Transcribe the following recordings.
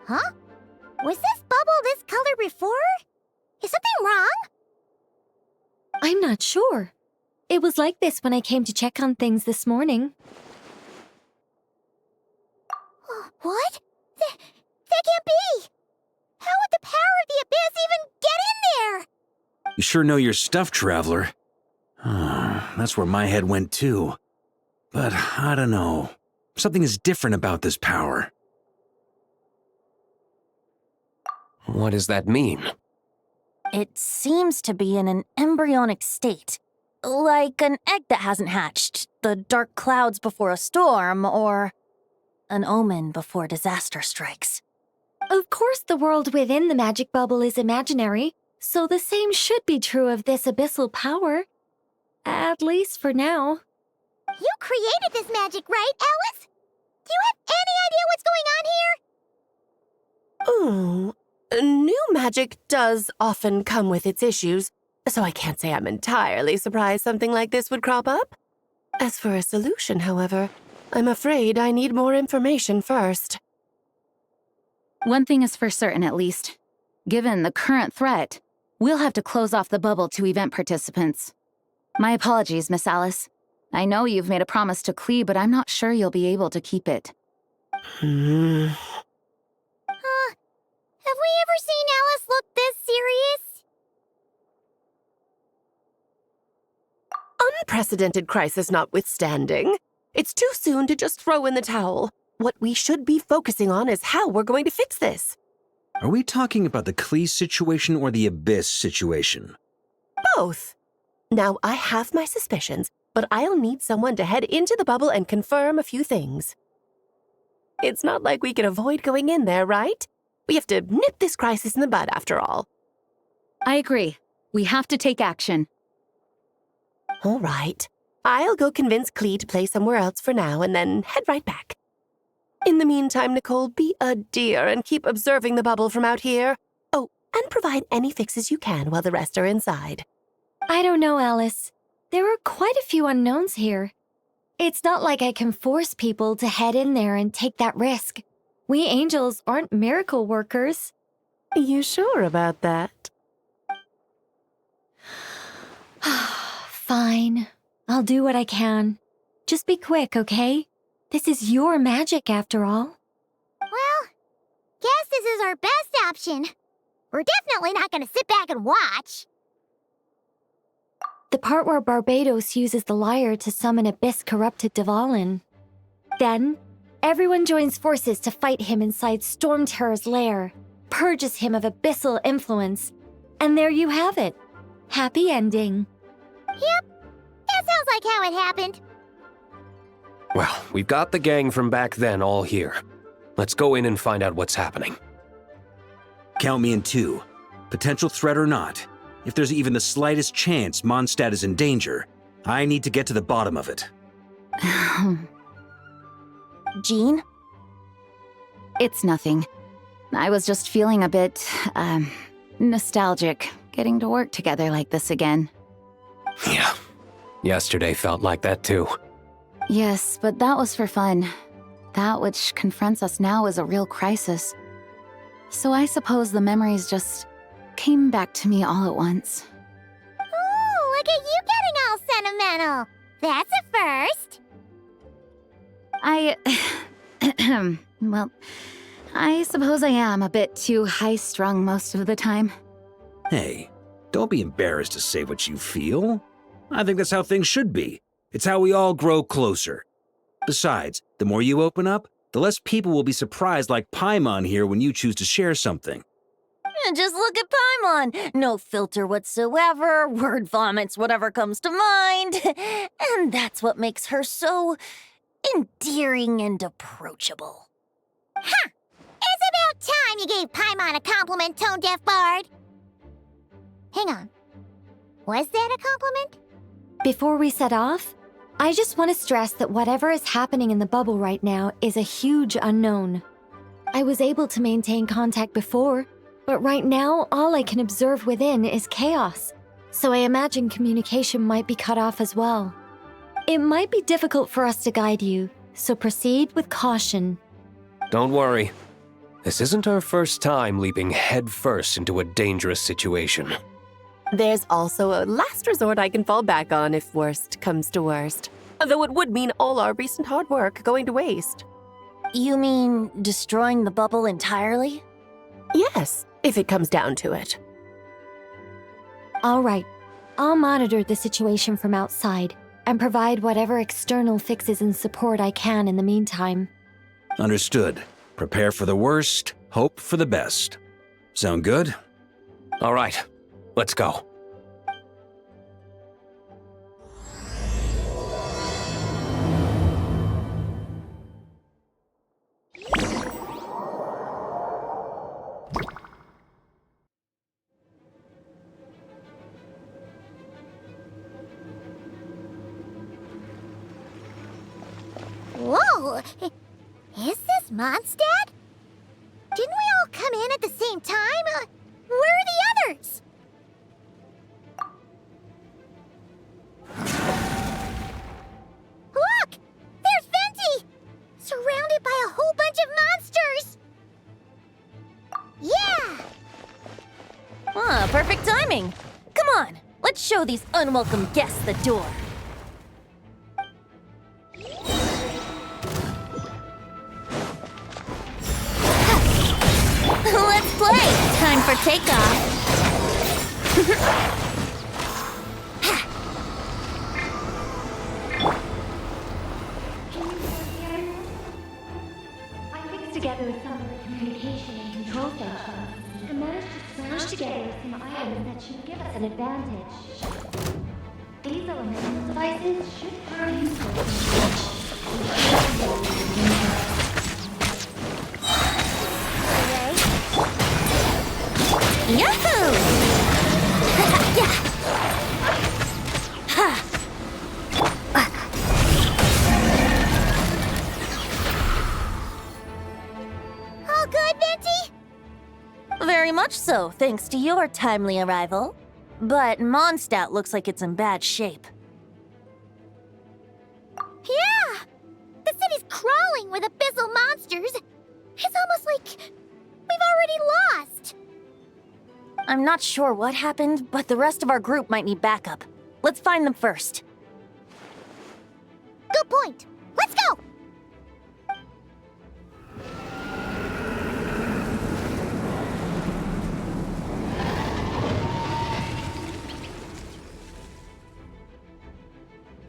Huh? Was this bubble this color before? Is something wrong? I'm not sure. It was like this when I came to check on things this morning. What? That can't be! How would the power of the abyss even get in there? You sure know your stuff, Traveler. That's where my head went too. But I don't know. Something is different about this power. What does that mean? It seems to be in an embryonic state. Like an egg that hasn't hatched, the dark clouds before a storm, or an omen before disaster strikes. Of course, the world within the magic bubble is imaginary, so the same should be true of this abyssal power. At least for now. You created this magic, right, Alice? Do you have any idea what's going on here? New magic does often come with its issues, so I can't say I'm entirely surprised something like this would crop up. As for a solution, however, I'm afraid I need more information first. One thing is for certain, at least. Given the current threat, we'll have to close off the bubble to event participants. My apologies, Miss Alice. I know you've made a promise to Klee, but I'm not sure you'll be able to keep it. Have we ever seen Alice look this serious? Unprecedented crisis notwithstanding, it's too soon to just throw in the towel. What we should be focusing on is how we're going to fix this. Are we talking about the Klee situation or the Abyss situation? Both. Now, I have my suspicions, but I'll need someone to head into the bubble and confirm a few things. It's not like we can avoid going in there, right? We have to nip this crisis in the bud, after all. I agree. We have to take action. All right. I'll go convince Klee to play somewhere else for now and then head right back. In the meantime, Nicole, be a dear and keep observing the bubble from out here. Oh, and provide any fixes you can while the rest are inside. I don't know, Alice. There are quite a few unknowns here. It's not like I can force people to head in there and take that risk. We angels aren't miracle workers. You sure about that? Fine. I'll do what I can. Just be quick, okay? This is your magic, after all. Well, guess this is our best option. We're definitely not gonna sit back and watch. The part where Barbados uses the lyre to summon abyss-corrupted Valvyn. Then, everyone joins forces to fight him inside Storm Terror's lair, purges him of abyssal influence, and there you have it. Happy ending. Yep, that sounds like how it happened. Well, we've got the gang from back then all here. Let's go in and find out what's happening. Count me in too. Potential threat or not, if there's even the slightest chance Mondstadt is in danger, I need to get to the bottom of it. Jean? It's nothing. I was just feeling a bit, nostalgic, getting to work together like this again. Yeah. Yesterday felt like that too. Yes, but that was for fun. That which confronts us now is a real crisis. So I suppose the memories just came back to me all at once. Ooh, look at you getting all sentimental. That's a first. Well, I suppose I am a bit too high-strung most of the time. Hey, don't be embarrassed to say what you feel. I think that's how things should be. It's how we all grow closer. Besides, the more you open up, the less people will be surprised like Paimon here when you choose to share something. Just look at Paimon. No filter whatsoever, word vomits whatever comes to mind. And that's what makes her so endearing and approachable. Ha! It's about time you gave Paimon a compliment, tone-deaf bard. Hang on. Was that a compliment? Before we set off, I just want to stress that whatever is happening in the bubble right now is a huge unknown. I was able to maintain contact before, but right now all I can observe within is chaos, so I imagine communication might be cut off as well. It might be difficult for us to guide you, so proceed with caution. Don't worry. This isn't our first time leaping headfirst into a dangerous situation. There's also a last resort I can fall back on if worst comes to worst. Though it would mean all our recent hard work going to waste. You mean destroying the bubble entirely? Yes, if it comes down to it. All right, I'll monitor the situation from outside and provide whatever external fixes and support I can in the meantime. Understood. Prepare for the worst, hope for the best. Sound good? All right, let's go. Whoa! Is this Mondstadt? Didn't we all come in at the same time? Where are the others? Look! There's Venti! Surrounded by a whole bunch of monsters! Yeah! Perfect timing. Come on, let's show these unwelcome guests the door. Let's play! Time for takeoff. I fixed together some of the communication and control stations and managed to smash together some items that should give us an advantage. These elemental devices should prove useful. Yahoo! Yeah. All good, Venti? Very much so, thanks to your timely arrival. But Mondstadt looks like it's in bad shape. Yeah! The city's crawling with abyssal monsters. It's almost like we've already lost. I'm not sure what happened, but the rest of our group might need backup. Let's find them first. Good point. Let's go!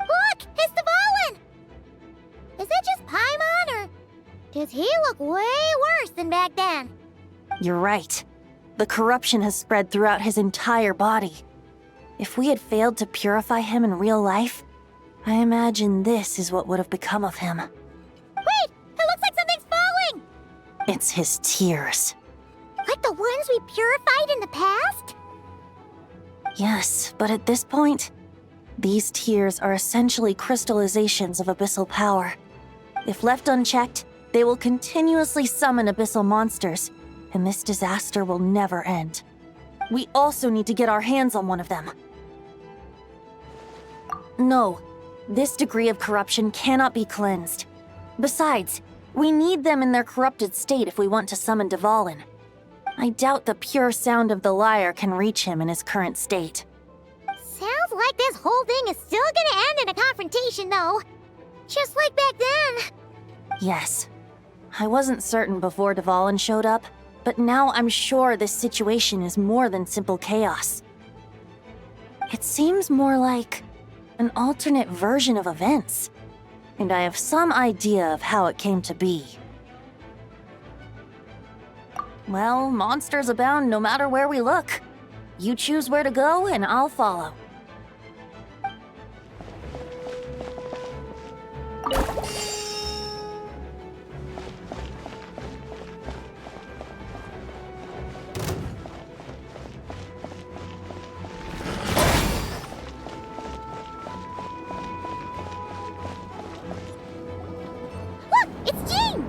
Look! It's the Valvyn! Is that just Paimon, or does he look way worse than back then? You're right. The corruption has spread throughout his entire body. If we had failed to purify him in real life, I imagine this is what would have become of him. Wait! It looks like something's falling! It's his tears. Like the ones we purified in the past? Yes, but at this point, these tears are essentially crystallizations of abyssal power. If left unchecked, they will continuously summon abyssal monsters, and this disaster will never end. We also need to get our hands on one of them. No, this degree of corruption cannot be cleansed. Besides, we need them in their corrupted state if we want to summon Valvyn. I doubt the pure sound of the lyre can reach him in his current state. Sounds like this whole thing is still gonna end in a confrontation, though. Just like back then. Yes. I wasn't certain before Valvyn showed up, but now I'm sure this situation is more than simple chaos. It seems more like an alternate version of events, and I have some idea of how it came to be. Well, monsters abound no matter where we look. You choose where to go, and I'll follow. Look! It's Jean!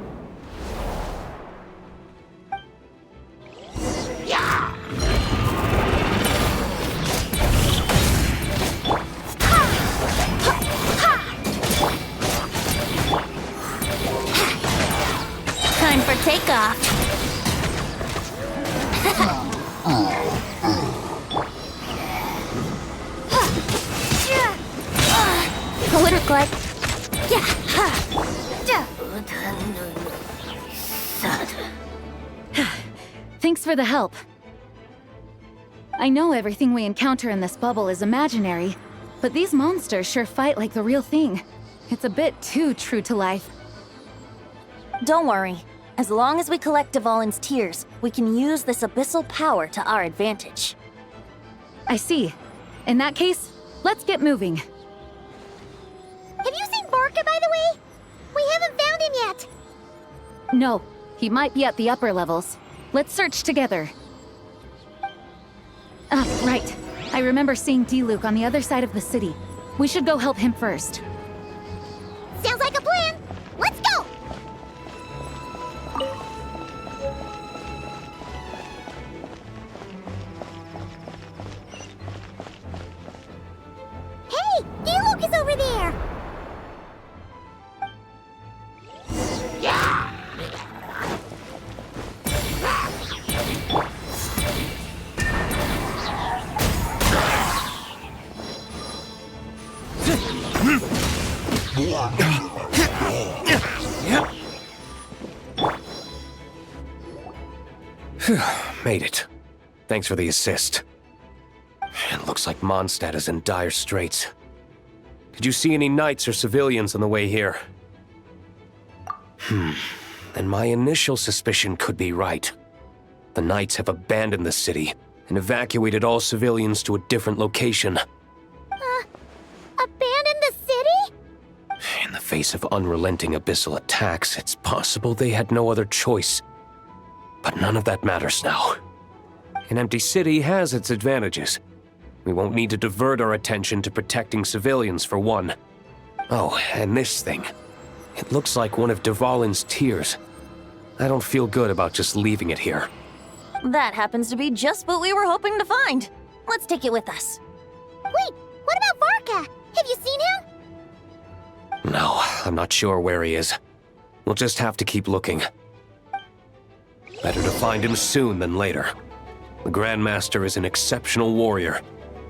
Time for takeoff. would look like. Yeah. Thanks for the help. I know everything we encounter in this bubble is imaginary, but these monsters sure fight like the real thing. It's a bit too true to life. Don't worry. As long as we collect Dvalin's tears, we can use this abyssal power to our advantage. I see. In that case, let's get moving. Have you seen Varka, by the way? We haven't found him yet. No, he might be at the upper levels. Let's search together. Ah, right. I remember seeing D-Luke on the other side of the city. We should go help him first. Sounds like a plan. Let's go! Hey! D-Luke is over there! Made it. Thanks for the assist. It looks like Mondstadt is in dire straits. Did you see any knights or civilians on the way here? Then my initial suspicion could be right. The knights have abandoned the city and evacuated all civilians to a different location. Abandon the city? In the face of unrelenting abyssal attacks, it's possible they had no other choice. But none of that matters now. An empty city has its advantages. We won't need to divert our attention to protecting civilians for one. Oh, and this thing. It looks like one of Dvalin's tears. I don't feel good about just leaving it here. That happens to be just what we were hoping to find. Let's take it with us. Wait, what about Varka? Have you seen him? No, I'm not sure where he is. We'll just have to keep looking. Better to find him soon than later. The Grandmaster is an exceptional warrior,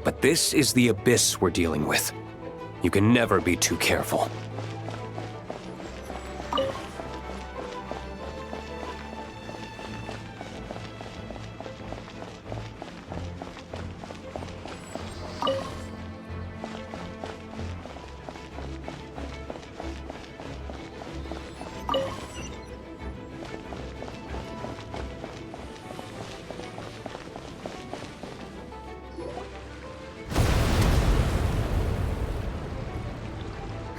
but this is the abyss we're dealing with. You can never be too careful.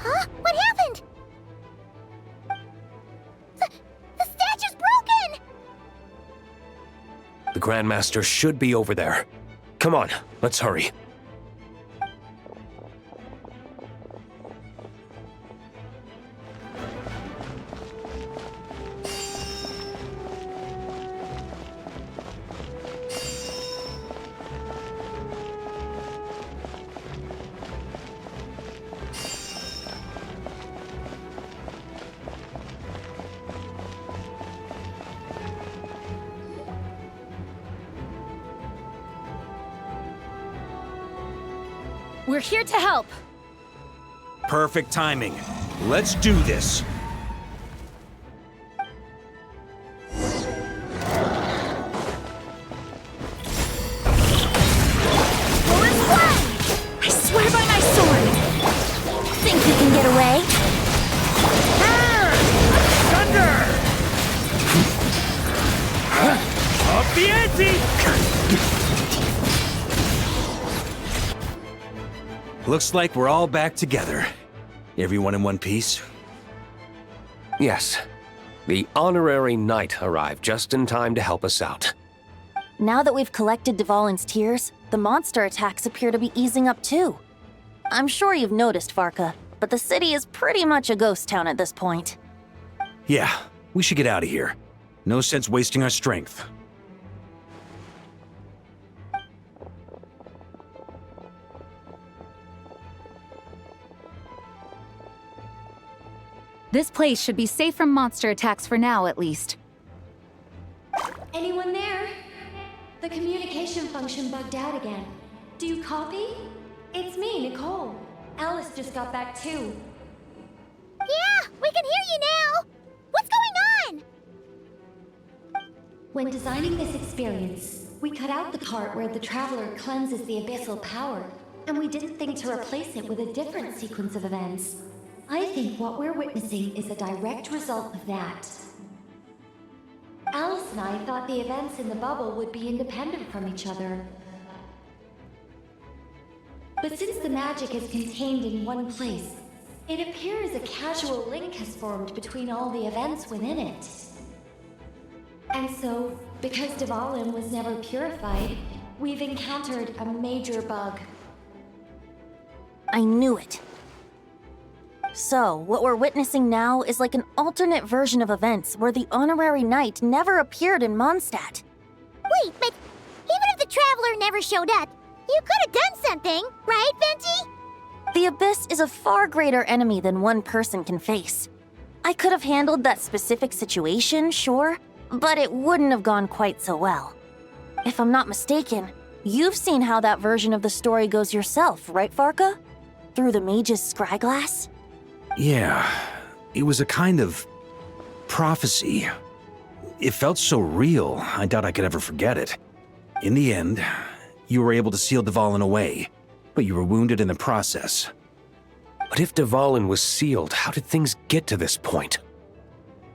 Huh? What happened? The statue's broken! The Grandmaster should be over there. Come on, let's hurry. We're here to help. Perfect timing. Let's do this. I swear by my sword! Think we can get away? Thunder! Up the ante! Looks like we're all back together. Everyone in one piece? Yes. The honorary knight arrived just in time to help us out. Now that we've collected Dvalin's tears, the monster attacks appear to be easing up too. I'm sure you've noticed, Varka, but the city is pretty much a ghost town at this point. Yeah, we should get out of here. No sense wasting our strength. This place should be safe from monster attacks for now, at least. Anyone there? The communication function bugged out again. Do you copy? It's me, Nicole. Alice just got back too. Yeah, we can hear you now! What's going on? When designing this experience, we cut out the part where the Traveler cleanses the abyssal power, and we didn't think to replace it with a different sequence of events. I think what we're witnessing is a direct result of that. Alice and I thought the events in the bubble would be independent from each other. But since the magic is contained in one place, it appears a casual link has formed between all the events within it. And so, because Valvyn was never purified, we've encountered a major bug. I knew it. So, what we're witnessing now is like an alternate version of events where the honorary knight never appeared in Mondstadt. Wait, but even if the Traveler never showed up, you could have done something, right, Venti? The Abyss is a far greater enemy than one person can face. I could have handled that specific situation, sure, but it wouldn't have gone quite so well. If I'm not mistaken, you've seen how that version of the story goes yourself, right, Farka? Through the mage's scryglass? Yeah, it was a kind of prophecy. It felt so real, I doubt I could ever forget it. In the end, you were able to seal Valvyn away, but you were wounded in the process. But if Valvyn was sealed, how did things get to this point?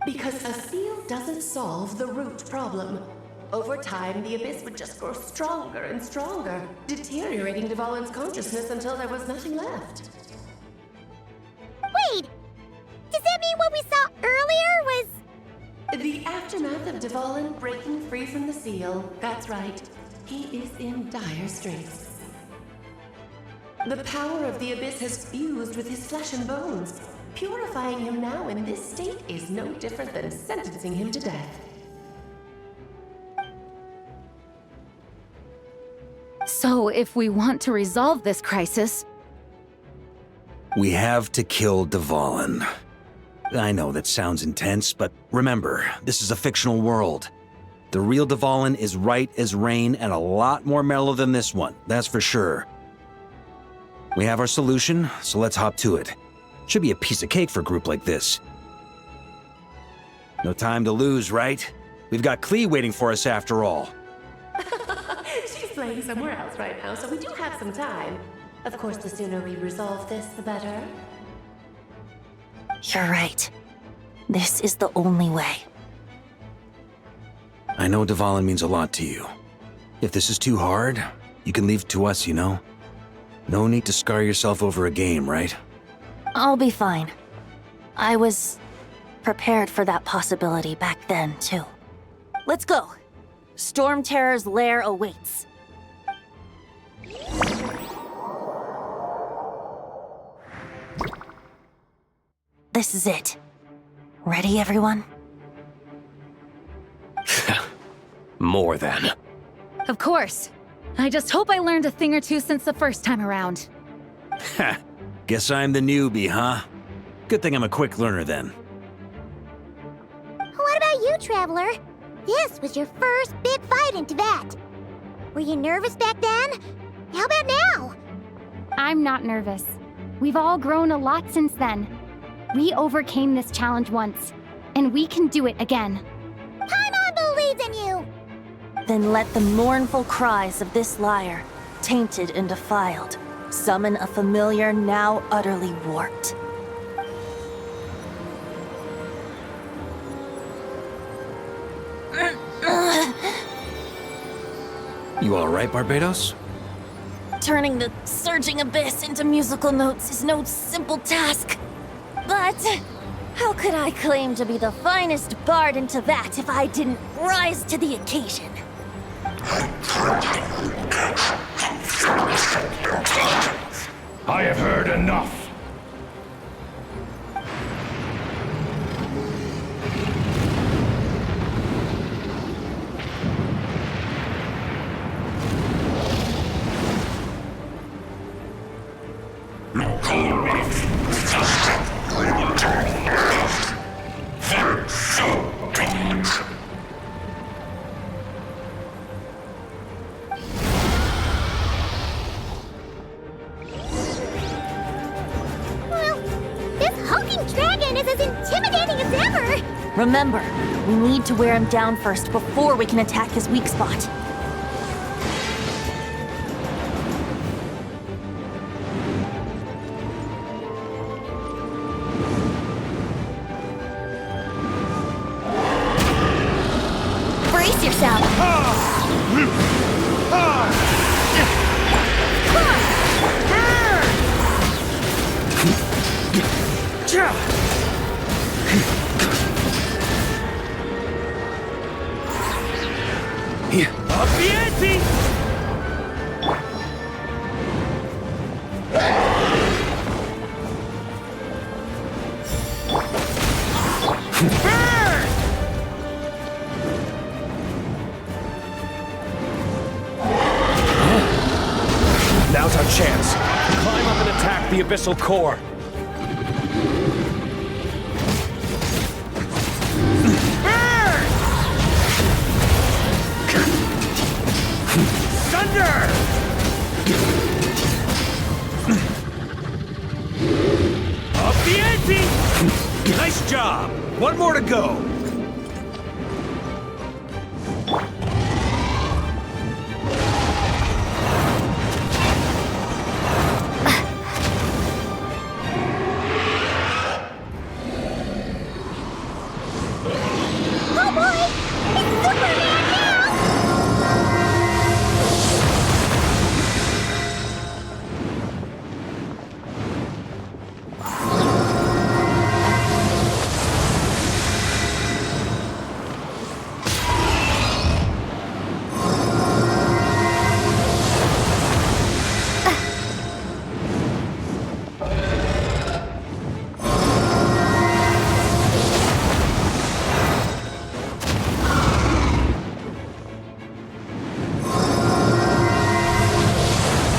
Because a seal doesn't solve the root problem. Over time, the Abyss would just grow stronger and stronger, deteriorating Valvyn's consciousness until there was nothing left. Wait! Does that mean what we saw earlier was... The aftermath of Valvyn breaking free from the seal. That's right. He is in dire straits. The power of the Abyss has fused with his flesh and bones. Purifying him now in this state is no different than sentencing him to death. So, if we want to resolve this crisis, We have to kill Valvyn. I know that sounds intense, but remember, this is a fictional world. The real Valvyn is right as rain and a lot more mellow than this one, that's for sure. We have our solution, so let's hop to it. Should be a piece of cake for a group like this. No time to lose, right? We've got Klee waiting for us after all. She's playing somewhere else right now, so we do have some time. Of course, the sooner we resolve this, the better. You're right. This is the only way. I know Valvyn means a lot to you. If this is too hard, you can leave it to us, you know? No need to scar yourself over a game, right? I'll be fine. I was prepared for that possibility back then, too. Let's go. Storm Terror's lair awaits. This is it. Ready, everyone? More than. of course. I just hope I learned a thing or two since the first time around. Ha! Guess I'm the newbie, huh? Good thing I'm a quick learner then. What about you, Traveler? This was your first big fight in Teyvat. Were you nervous back then? How about now? I'm not nervous. We've all grown a lot since then. We overcame this challenge once, and we can do it again. Paimon believes in you! Then let the mournful cries of this lyre, tainted and defiled, summon a familiar now utterly warped. You alright, Barbados? Turning the surging abyss into musical notes is no simple task. But how could I claim to be the finest bard in Teyvat if I didn't rise to the occasion? I have heard enough. intimidating as ever! Remember, we need to wear him down first before we can attack his weak spot. Brace yourself! Up the ante! Burn! Now's our chance. Climb up and attack the abyssal core. Up the ante! Nice job! One more to go! Oh boy! It's Superman now!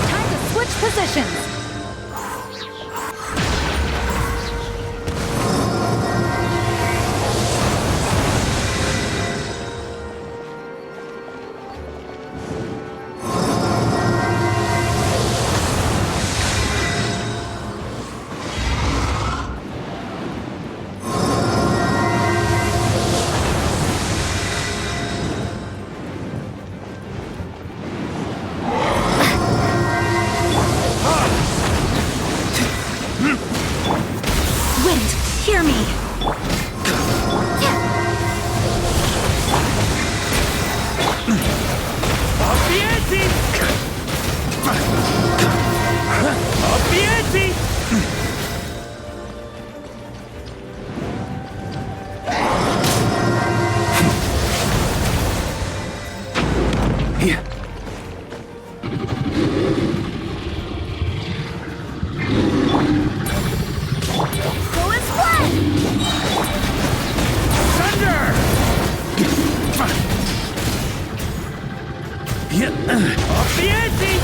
Time to switch positions. Wind, hear me. Up the ante! Up the ante! Go and splat! Thunder! Up the ante!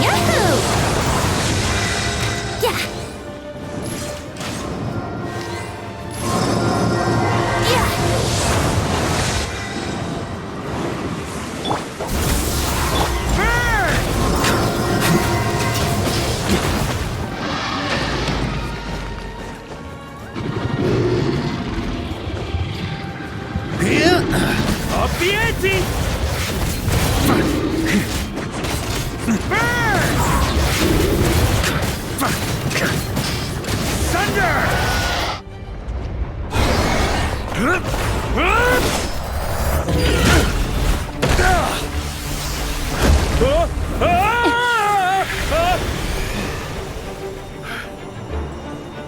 Yahoo! Yeah! Yeah! Up the ante!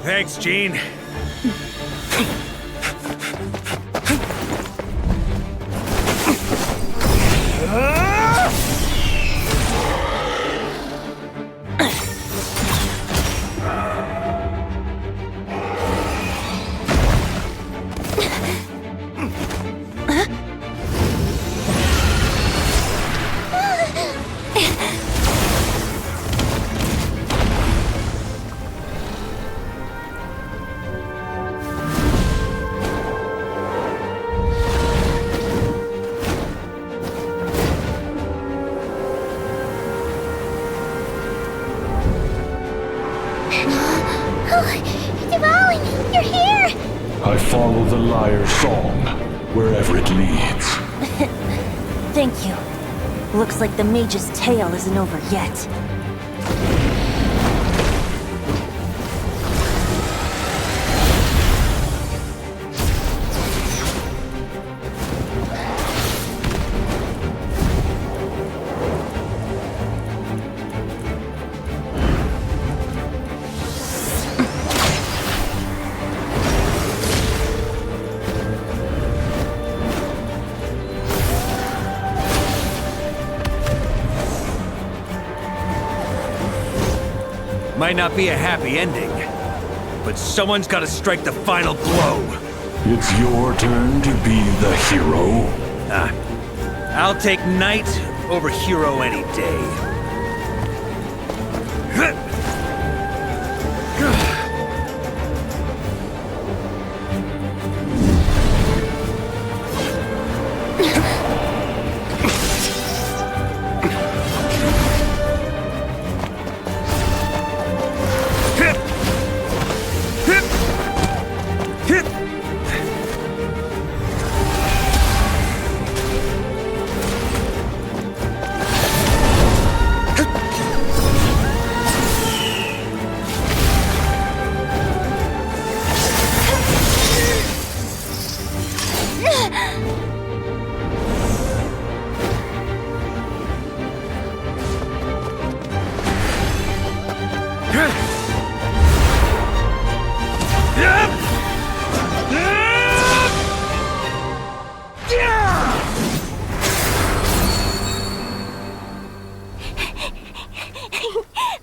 Thanks, Gene. Valvyn, you're here! I follow the lyre's song, wherever it leads. Thank you. Looks like the mage's tale isn't over yet. Might not be a happy ending, but someone's got to strike the final blow. It's your turn to be the hero. I'll take knight over hero any day.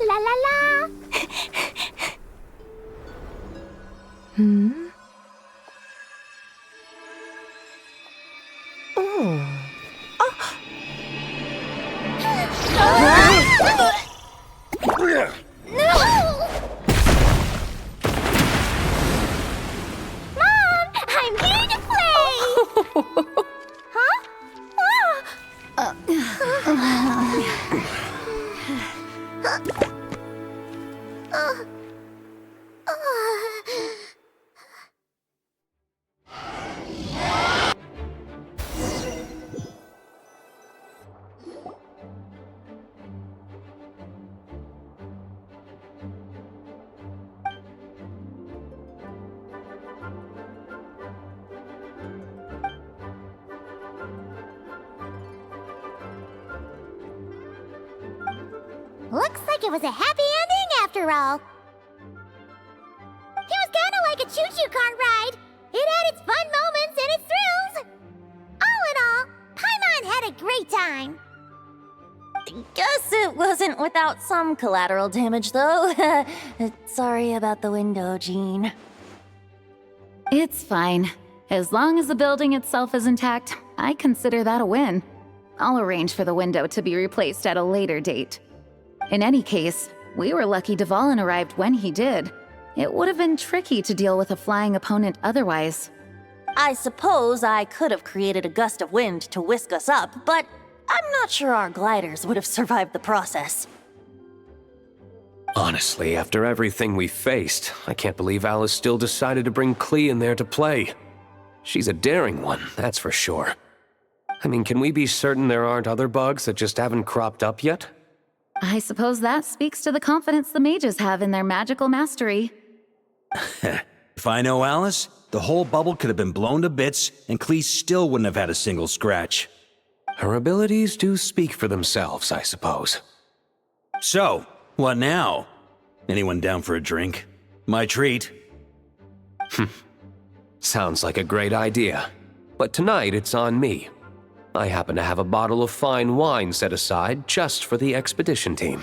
La la la! Mom, I'm here to play! Looks like it was a happy ending after all. It was kinda like a choo-choo cart ride. It had its fun moments and its thrills. All in all, Paimon had a great time. Guess it wasn't without some collateral damage, though. Sorry about the window, Jean. It's fine. As long as the building itself is intact, I consider that a win. I'll arrange for the window to be replaced at a later date. In any case, we were lucky Valvyn arrived when he did. It would have been tricky to deal with a flying opponent otherwise. I suppose I could have created a gust of wind to whisk us up, but I'm not sure our gliders would have survived the process. Honestly, after everything we faced, I can't believe Alice still decided to bring Klee in there to play. She's a daring one, that's for sure. I mean, can we be certain there aren't other bugs that just haven't cropped up yet? I suppose that speaks to the confidence the mages have in their magical mastery. If I know Alice, the whole bubble could have been blown to bits, and Klee still wouldn't have had a single scratch. Her abilities do speak for themselves, I suppose. So, what now? Anyone down for a drink? My treat. Sounds like a great idea. But tonight it's on me. I happen to have a bottle of fine wine set aside just for the expedition team.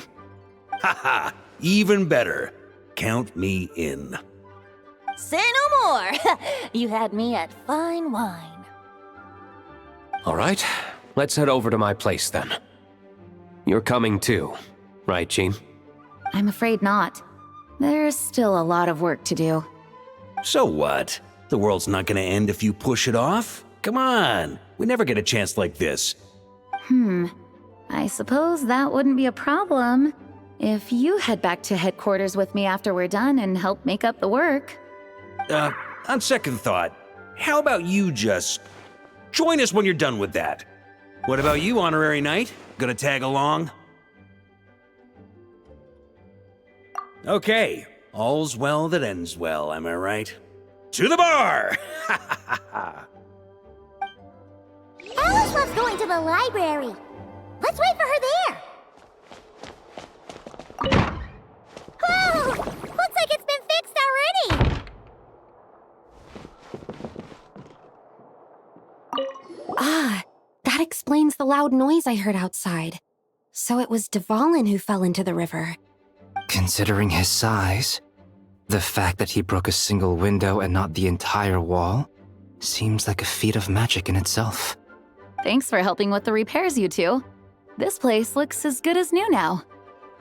Haha, even better. Count me in. Say no more! You had me at fine wine. All right, let's head over to my place then. You're coming too, right, Jean? I'm afraid not. There's still a lot of work to do. So what? The world's not gonna end if you push it off? Come on, we never get a chance like this. I suppose that wouldn't be a problem if you head back to headquarters with me after we're done and help make up the work. On second thought, how about you just join us when you're done with that? What about you, Honorary Knight? Gonna tag along? Okay, all's well that ends well, am I right? To the bar! Alice loves going to the library. Let's wait for her there. Whoa! Looks like it's been fixed already. Ah, that explains the loud noise I heard outside. So it was Valvyn who fell into the river. Considering his size, the fact that he broke a single window and not the entire wall seems like a feat of magic in itself. Thanks for helping with the repairs, you two. This place looks as good as new now.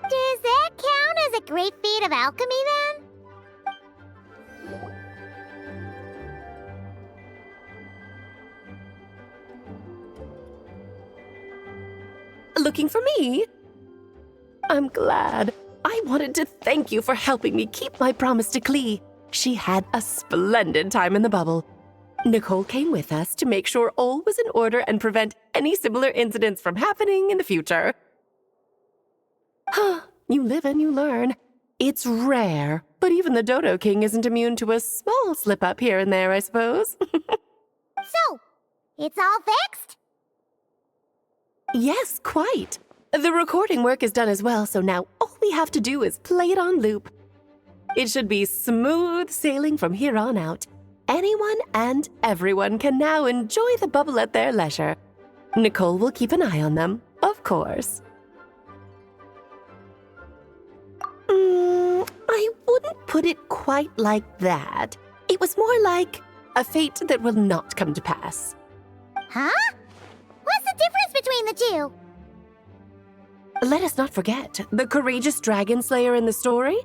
Does that count as a great feat of alchemy then? Looking for me? I'm glad. I wanted to thank you for helping me keep my promise to Klee. She had a splendid time in the bubble. Nicole came with us to make sure all was in order and prevent any similar incidents from happening in the future. You live and you learn. It's rare, but even the Dodo King isn't immune to a small slip-up here and there, I suppose. So, it's all fixed? Yes, quite. The recording work is done as well, so now all we have to do is play it on loop. It should be smooth sailing from here on out. Anyone and everyone can now enjoy the bubble at their leisure. Nicole will keep an eye on them, of course. I wouldn't put it quite like that. It was more like a fate that will not come to pass. Huh? What's the difference between the two? Let us not forget the courageous dragon slayer in the story.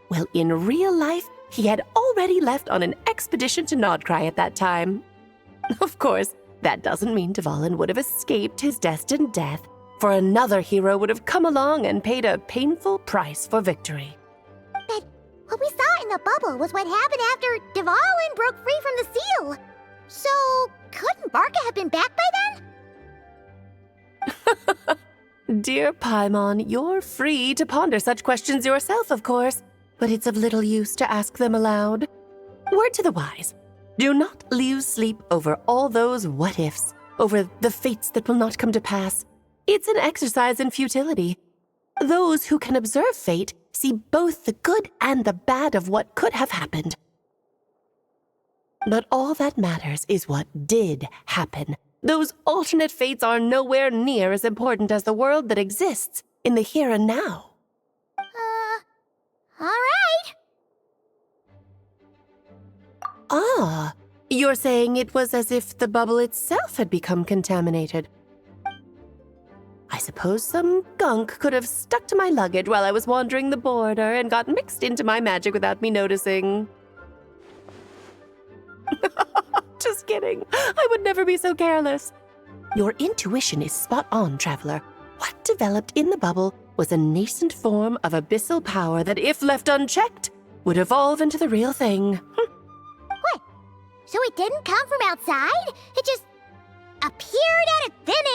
Well, in real life, he had already left on an expedition to Nodcry at that time. Of course, that doesn't mean Valvyn would have escaped his destined death, for another hero would have come along and paid a painful price for victory. But what we saw in the bubble was what happened after Valvyn broke free from the seal. So, couldn't Barca have been back by then? Dear Paimon, you're free to ponder such questions yourself, of course, but it's of little use to ask them aloud. Word to the wise, do not lose sleep over all those what-ifs, over the fates that will not come to pass. It's an exercise in futility. Those who can observe fate see both the good and the bad of what could have happened. But all that matters is what did happen. Those alternate fates are nowhere near as important as the world that exists in the here and now. All right. Ah, you're saying it was as if the bubble itself had become contaminated. I suppose some gunk could have stuck to my luggage while I was wandering the border and got mixed into my magic without me noticing. Just kidding. I would never be so careless. Your intuition is spot on, Traveler. What developed in the bubble was a nascent form of abyssal power that, if left unchecked, would evolve into the real thing. What? So it didn't come from outside? It just appeared out of thin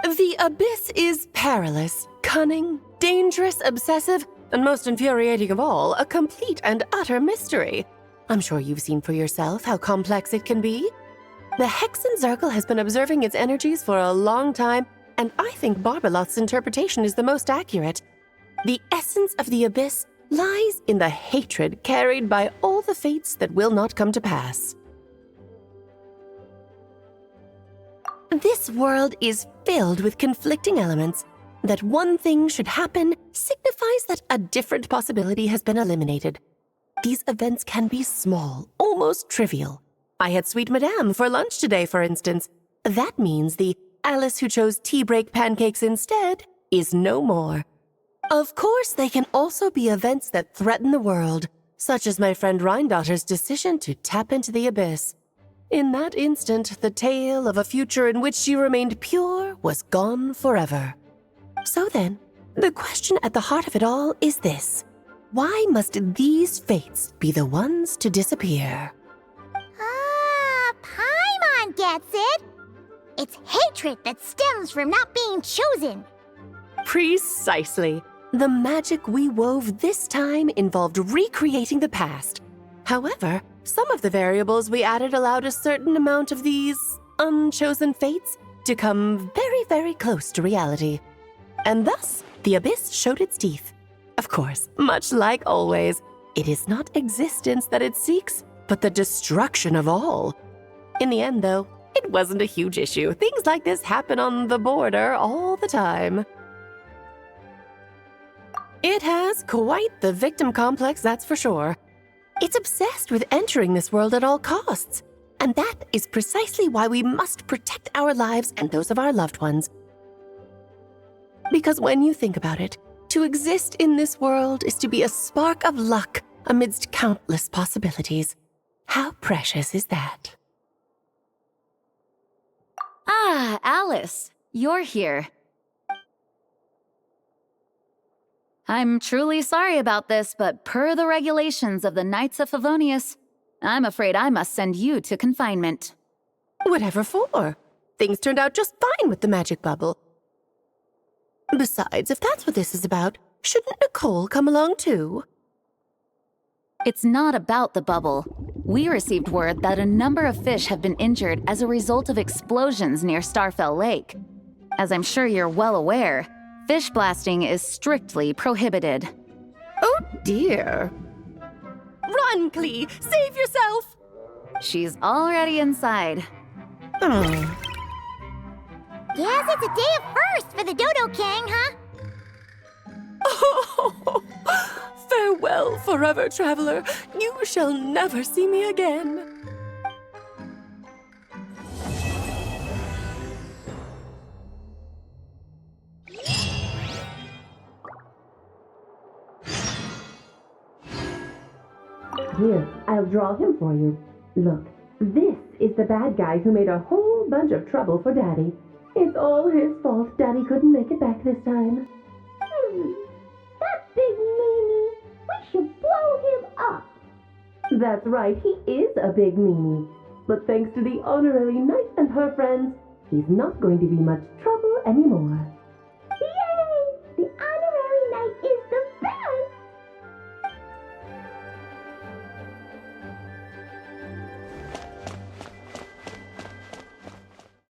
air? The abyss is perilous, cunning, dangerous, obsessive, and most infuriating of all, a complete and utter mystery. I'm sure you've seen for yourself how complex it can be. The Hexen Circle has been observing its energies for a long time, and I think Barbalot's interpretation is the most accurate. The essence of the abyss lies in the hatred carried by all the fates that will not come to pass. This world is filled with conflicting elements. That one thing should happen signifies that a different possibility has been eliminated. These events can be small, almost trivial. I had Sweet Madame for lunch today, for instance. That means the Alice, who chose tea break pancakes instead, is no more. Of course, they can also be events that threaten the world, such as my friend Rhindotter's decision to tap into the abyss. In that instant, the tale of a future in which she remained pure was gone forever. So then, the question at the heart of it all is this. Why must these fates be the ones to disappear? Ah, Paimon gets it! It's hatred that stems from not being chosen. Precisely. The magic we wove this time involved recreating the past. However, some of the variables we added allowed a certain amount of these unchosen fates to come very, very close to reality. And thus, the abyss showed its teeth. Of course, much like always, it is not existence that it seeks, but the destruction of all. In the end, though, it wasn't a huge issue. Things like this happen on the border all the time. It has quite the victim complex, that's for sure. It's obsessed with entering this world at all costs. And that is precisely why we must protect our lives and those of our loved ones. Because when you think about it, to exist in this world is to be a spark of luck amidst countless possibilities. How precious is that? Ah, Alice, you're here. I'm truly sorry about this, but per the regulations of the Knights of Favonius, I'm afraid I must send you to confinement. Whatever for? Things turned out just fine with the magic bubble. Besides, if that's what this is about, shouldn't Nicole come along too? It's not about the bubble. We received word that a number of fish have been injured as a result of explosions near Starfell Lake. As I'm sure you're well aware, fish blasting is strictly prohibited. Oh dear. Run, Klee! Save yourself! She's already inside. Guess it's a day of first for the Dodo King, huh? Oh, farewell forever, traveler. You shall never see me again. Here, I'll draw him for you. Look, this is the bad guy who made a whole bunch of trouble for Daddy. It's all his fault Daddy couldn't make it back this time. That big meanie! We should blow him up! That's right, he is a big meanie. But thanks to the honorary knight and her friends, he's not going to be much trouble anymore.